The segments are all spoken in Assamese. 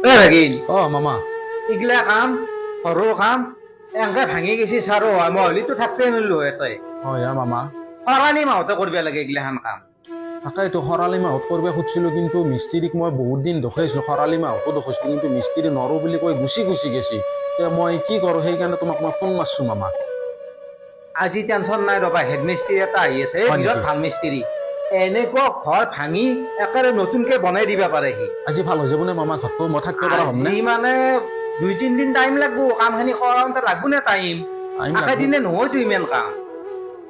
লাগিল মামা এইগিলা কাম ঘৰৰ কাম এনেকে ভাঙি গেছি চাৰো মই হলিতো থাকতে নিলো এটাই মামা খৰালি মাহতে কৰিব লাগে এইগিলাখান কাম তাকেইতো খৰালি মাহত কৰিব খুজিছিলো কিন্তু মিস্ত্ৰীক মই বহুত দিন দেখাইছিলো খৰালি মাহতো দেখাইছিলো কিন্তু মিস্ত্ৰী নৰো বুলি কৈ গুচি গেছি এতিয়া মই কি কৰো সেইকাৰণে তোমাক মই ফোন মাৰছো মামা আজি টেনচন নাই ৰবা হেডমিস্ত্ৰী এটা আহি আছে বিৰাট ভাল মিস্ত্ৰী এনেকুৱা ঘৰ ভাঙি একেবাৰে নতুনকে বনাই দিবা পাৰে সি আজি ভাল হৈ যাব নে মামা ঘৰটো মই থাকিব পৰা হ'ম নে মানে 2-3 দিন টাইম লাগব কামখিনি কৰাওঁতে লাগব নে টাইম দিনে নহয়তো ইমান কাম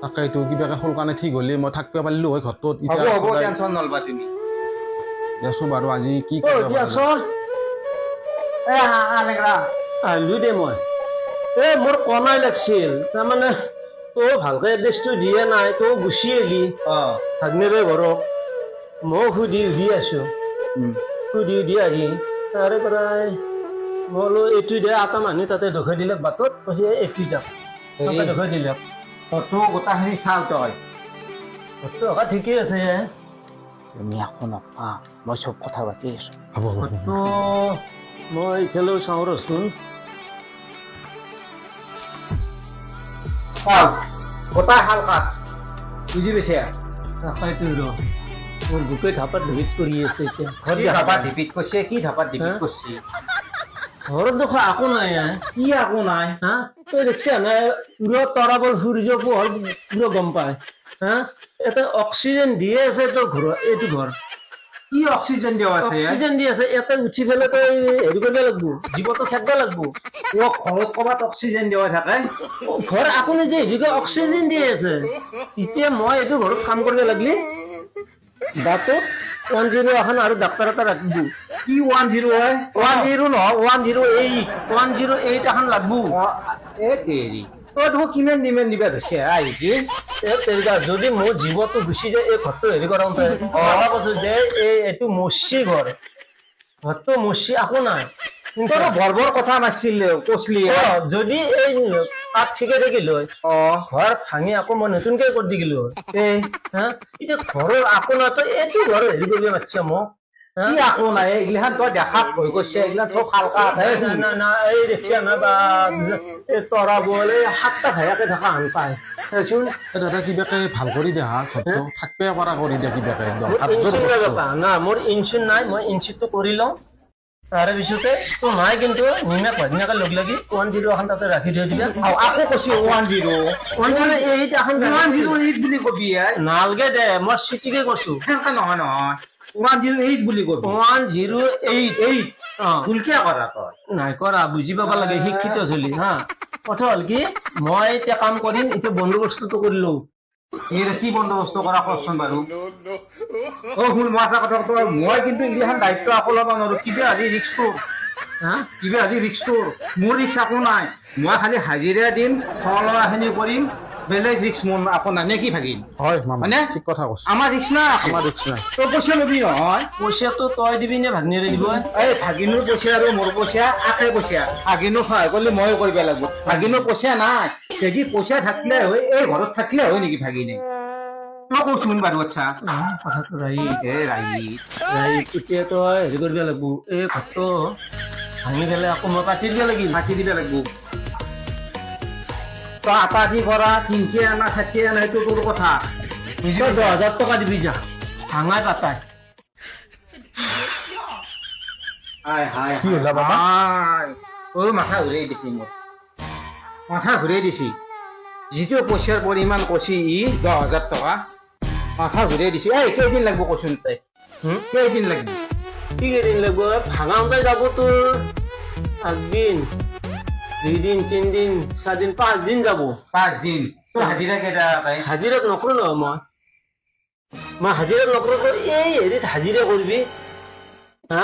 তাকেইতো কিবাকে হ'ল কাৰণে ঠিক হ'লে মই থাকিব পাৰিলো হয় ঘৰটোত হ'ব টেনচন নলবা তুমি দেছো বাৰু আজি কি আহিলো দে মই মোৰ কমাই লাগিছিল তাৰমানে তই ভালকে এড্ৰেছটো দিয়া নাই তই গুচি আহিলি ভাগ্নেৰে ঘৰক মই সুধি আছো সুধি আহি তাৰে পৰাই মই বোলো এইটো দে এটা মানুহ তাতে দেখাই দিলে বাটত কৈছে এইটো যাম দেখাই দিলে গোটাখিনি চাল তই ঠিকেই আছে তুমি একো নকবা মই চব কথা পাতি আছো মই ইফালেও চাওঁ ৰচোন গোটাই শাল কাঠ বুজি পাইছে মোৰ বুকে ধাপাত ঢিপিত কৰি আছে এতিয়া ধাপাত ঢিপিত কৰিছে কি ধাপাত ঢিপিত কৰিছে ঘৰত দেখো একো নাই কি একো নাই হা তই দেখছা নাই পুরো তরাবল সূর্য পোহর পুরো গম পায় হ্যাঁ এটা অক্সিজেন দিয়ে আছে তোর ঘর এইটো ঘর কি অক্সিজেন দিয়া আছে অক্সিজেন দিয়ে আছে এটা উঠি ফেলে তই হেৰি কৰিব লাগবো জীৱটো থাকবা লাগবো ঘৰত ক'ৰবাত অক্সিজেন দিয়া থাকে ঘৰ আপুনি যে হেৰিকে অক্সিজেন দিয়ে আছে এতিয়া মই এইটো ঘৰত কাম কৰিব লাগলি বাটত 10 এখন আৰু ডাক্তৰ এটা ৰাখবো কি 10 হয় 10 নহয় 108 এখন লাগবো দেৰি তই দেখোন কিমান দিবা ধৰিছে আহিছে যদি মোৰ জীৱটো গুচি যায় এই ঘৰটো হেৰি কৰাওঁতে কৈছো যে এইটো মচি ঘৰটো মচি একো নাই বৰ কথা নাছিল কৈছিলি যদি এই তাত ঠিকে থাকিল হয় ঘৰ ভাঙি আকৌ মই নতুনকে কৰি দিলো এতিয়া ঘৰৰ আকৌ নাই তই এইটো ঘৰ হেৰি কৰিব মাতিছে মোক একো নাই এইগিলাখান তই দেখাত ভয় কৰিছে এইগিলান চব হালকা এই দেখিছা না বা তৰা বল এই 7টা ভায়াকে থকা হান পায় দাদা কিবাকে ভাল কৰি দে হা ঘৰটো থাকিব পৰা কৰি দে কিবাকে না মোৰ ইঞ্চুৰ নাই মই ইঞ্চুৰটো কৰি লওঁ তাৰে পিছতে তো নাই কিন্তু নিমে ভাগনাকে লগ লাগি 10 এখন তাতে ৰাখি থৈ দিলে আকৌ কৈছে 108 এখন 108 বুলি কবি নালগে দে মই চিটিকে কৈছো সেনেকে নহয় 108 বুলি কবি 108 ভুলকে কৰা তই নাই কৰা বুজি পাব লাগে শিক্ষিত চলি হা কথা হ'ল কি মই এতিয়া কাম কৰিম এতিয়া বন্দোবস্তটো কৰিলো কি বন্দোবস্ত কৰা কচোন বাৰু শুন মই এটা কথা কওঁ মই কিন্তু এইগিলাখান দায়িত্ব আকৌ ল'ব নোৱাৰো কিবা আজি ৰিক্সটো মোৰ ৰিক্স একো নাই মই খালি হাজিৰা দিম খোৱা-লোৱাখিনি কৰিম বেলেগ ৰিক্স মোৰ আকৌ নাই নে কি ভাগিন হয় মানে ঠিক কথা কৈছ আমাৰ ৰিক্স নাই তই পইচা ল'বি নহয় পইচাটো তই দিবি নে ভাগিনীৰে দিব এই ভাগিনৰ পইচা আৰু মোৰ পইচা একে পইচা ভাগিনো সহায় কৰিলে ময়ো কৰিব লাগিব ভাগিনৰ পইচা নাই যদি পইচা থাকিলে হয় এই ঘৰত থাকিলে হয় নেকি ভাগিনে তই কচোন বাৰু আচ্ছা কথাটো ৰাইট এতিয়া তই হেৰি কৰিব লাগিব এই ঘৰটো ভাঙি পেলাই আকৌ মই পাতি দিব লাগিব তই আটা দি কৰা 300 আনা 60 আনা সেইটো তোৰ কথা 10,000 টকা দিবি যা ভাঙাই পাতাই কি হলা বাবা মাথা ঘূৰাই দিছি মোৰ মাথা ঘূৰাই দিছি যিটো পইচাৰ পৰিমাণ কৈছি 10,000 টকা মাথা ঘূৰাই দিছি কেইদিন লাগব কচোন তই কেইদিন লাগব কি কেইদিন লাগব ভাঙাওঁতে যাব তোৰ 1 দিন 2 দিন 3 দিন 4 দিন 5 দিন যাব 5 দিন তোৰ হাজিৰা কেইটা পাই হাজিৰাত নকৰো নহয় মই হাজিৰাত নকৰো এই হেৰিত হাজিৰা কৰিবি হা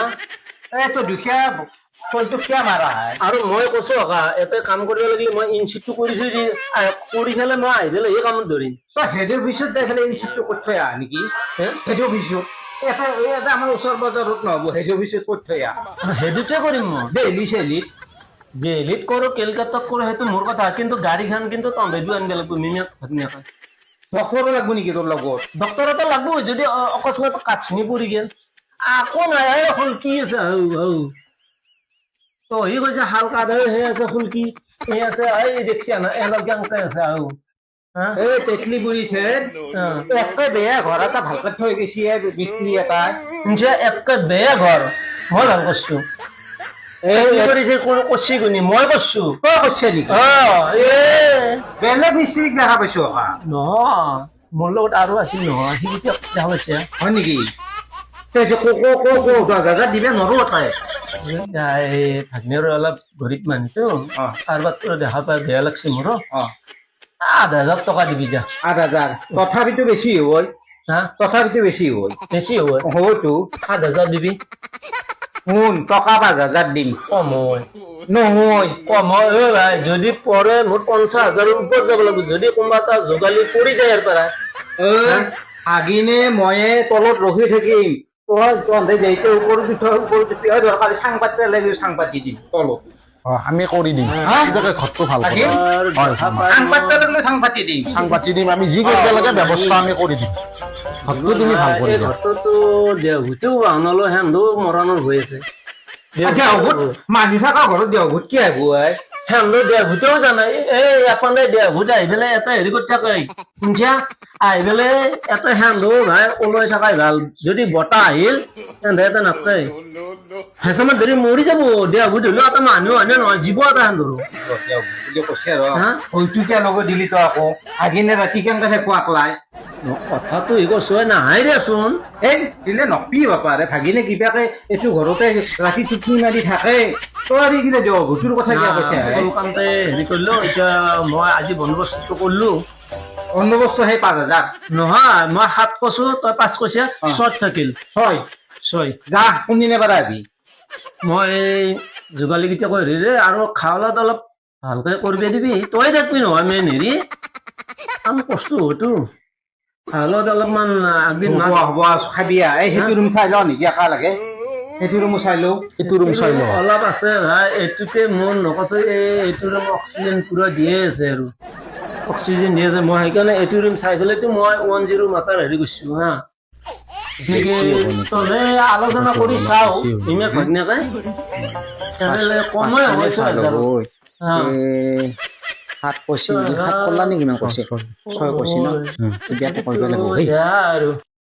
তই দুখীয়া তইতো কিয় মাৰা আৰু মই কৈছো এটা কাম কৰিব লাগিলে মই ইনচিটটো কৰিছো কৰি পেলাই মই আহি পেলাই এই কামত ধৰিম তই হেড অফিচত যাই পেলাই ইনচিটটো কৰি থৈ আহ নেকি হেড অফিচত এটা আমাৰ ওচৰ বজাৰত নহ'ব হেড অফিচত কৰি থৈ আহ সেইটোতে কৰিম মই দিল্লীত কৰো কলকাতাত কৰো সেইটো মোৰ কথা কিন্তু গাড়ীখন কিন্তু তহঁতেও আনিব লাগিব মিমিয়াক ধুনীয়াকৈ ডক্টৰো লাগব নেকি তোৰ লগত ডক্টৰ এটা লাগব যদি অকস্মাত কাঠখিনি পৰি গেল আকৌ নাই হ'ল কি আছে তো সি কৈছে শাল কাঠ সেই আছে ফুলকি সেই আছে এই দেখছি না এলক গাংতে আছে আৰু হা এই তেতলি বুঢ়ীছে একে বেয়া ঘৰ এটা ভালকে থৈ গৈছে মিস্ত্ৰী এটাই যে একে বেয়া ঘৰ মই ভাল কৰছো এই কৰিছে কোন কৰছি কোনি মই কৰছো তই কৈছে নেকি বেলেগ মিস্ত্ৰীক দেখা পাইছো অহা নহয় মোৰ লগত আৰু আছিল নহয় সি এতিয়া দেখা পাইছে হয় নেকি তই যে ক 10,000 দিবে নোৱাৰো তাই ভাগ্নেৰ অলপ গৰীব মানুহটো কাৰোবাৰ তো দেখা পাই বেয়া লাগছে মোৰ 8,000 টকা দিবি যা 8,000 তথাপিতো বেছি হয় হা তথাপিতো বেছি হয় বেছি হ'ব হয়তো 7,000 দিবি শুন টকা 5,000 দিম কম হয় নহয় কম হয় অ ভাই যদি পৰে মোৰ 50,000 ওপৰত যাব লাগিব যদি কোনোবা এটা যোগালী পৰি যায় ইয়াৰ পৰা আগিনে ময়ে তলত ৰখি থাকিম তই তহঁতে যাইতে ওপৰত উঠি দৰকাৰী চাং পাতিলে লাগি চাং পাতি দিম তলত আমি কৰি দিম কিবাকে ঘৰটো ভাল থাকিম? চাং পাতিলে লাগি চাং পাতি দিম চাং পাতি দিম আমি যি কৰিব লাগে ব্যৱস্থা আমি কৰি দিম ঘৰটো তুমি ভাল কৰি দিয়া ঘৰটোতো দেওভূতেও বাহনলৈ হেন্দো মৰাণৰ হৈ আছে মানুহ থকা ঘৰত দেওভূত কি আহিব হেন্দো দেওভূতেও জানে এই এপালে দেওভূত আহি পেলাই এটা হেৰি কৰি থাকে শুনছা আহি পেলাই এটা হেন্দো ভাই ওলাই থকাই ভাল যদি বতাহ আহিল হেন্দে এটা নাথাকে হেঁচামাত ধৰি মৰি যাব দেওভূত হলেও এটা মানুহ হয়নে নহয় জীৱ এটা হেন্দৰো কৈছে আৰু হয়তো কিয় লগত দিলি তই আকৌ আগিনে ৰাতি কেনেকে কোৱাকলাই কথাটো ই কৈছো নাহাই দেচোন এই দিলে নপি বাপাৰে ভাগিনে কিবাকে এইটো ঘৰতে ৰাতি টুপনি মাৰি থাকে তই আৰু কিনে দিয় ভুতুৰ কথা কিয় কৈছে কামতে হেৰি কৰিলো এতিয়া মই আজি বন্দবস্তটো কৰিলো বন্দবস্ত সেই 5,000 নহয় মই 7 কৈছো তই 5 কৈছে 6 থাকিল 6 যা কোনদিনে পৰা আহিবি মই যোগালী কেইটা কৈ হেৰি আৰু খাৱলাত অলপ ভালকে কৰিবি দিবি তই দেখবি নহয় মেইন হেৰি আমি কষ্ট হয়তো খাৱলাত অলপমান আগদিন হ'ব খাবি এই সেইটো ৰুম চাই ল নেকি একা লাগে সেইটো ৰুমো চাই লওঁ এইটো ৰুম চাই লওঁ অলপ আছে ভাই এইটোতে মোৰ নকছে এইটো ৰুম অক্সিজেন পুৰা দিয়ে আছে আৰু অক্সিজেন দিয়ে আছে মই সেইকাৰণে এইটো ৰুম চাই পেলাইতো মই 10 মাতাৰ হেৰি কৰিছো হা তলে আলোচনা কৰি চাও ইমে ভাগ্নেকে তেনেহ'লে কমে হয় 6,000 সাত কৈছে সাত কলা নে কিমান কৈছে 6 কৈছে ন বিয়াটো কৰিব লাগিব আৰু